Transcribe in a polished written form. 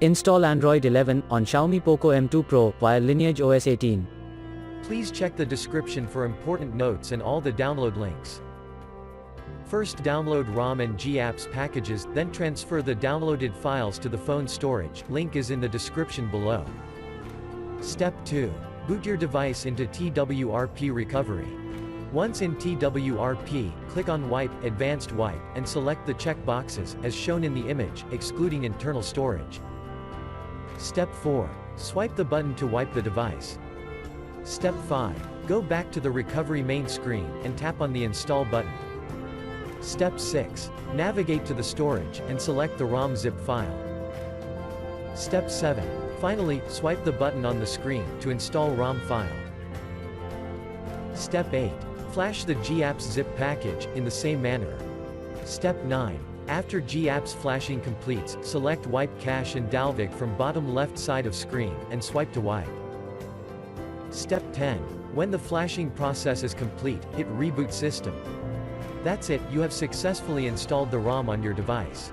Install Android 11 on Xiaomi Poco M2 Pro via LineageOS 18. Please check the description for important notes and all the download links. First, download ROM and GApps packages, then transfer the downloaded files to the phone storage. Link is in the description below. Step 2. Boot your device into TWRP recovery. Once in TWRP, click on Wipe, Advanced Wipe, and select the check boxes, as shown in the image, excluding internal storage. Step 4. Swipe the button to wipe the device. Step 5. Go back to the recovery main screen, and tap on the Install button. Step 6. Navigate to the storage, and select the ROM zip file. Step 7. Finally, swipe the button on the screen, to install ROM file. Step 8. Flash the GApps zip package, in the same manner. Step 9. After GApps flashing completes, select Wipe Cache and dalvik from bottom left side of screen, and swipe to wipe. Step 10. When the flashing process is complete, hit Reboot System. That's it, you have successfully installed the ROM on your device.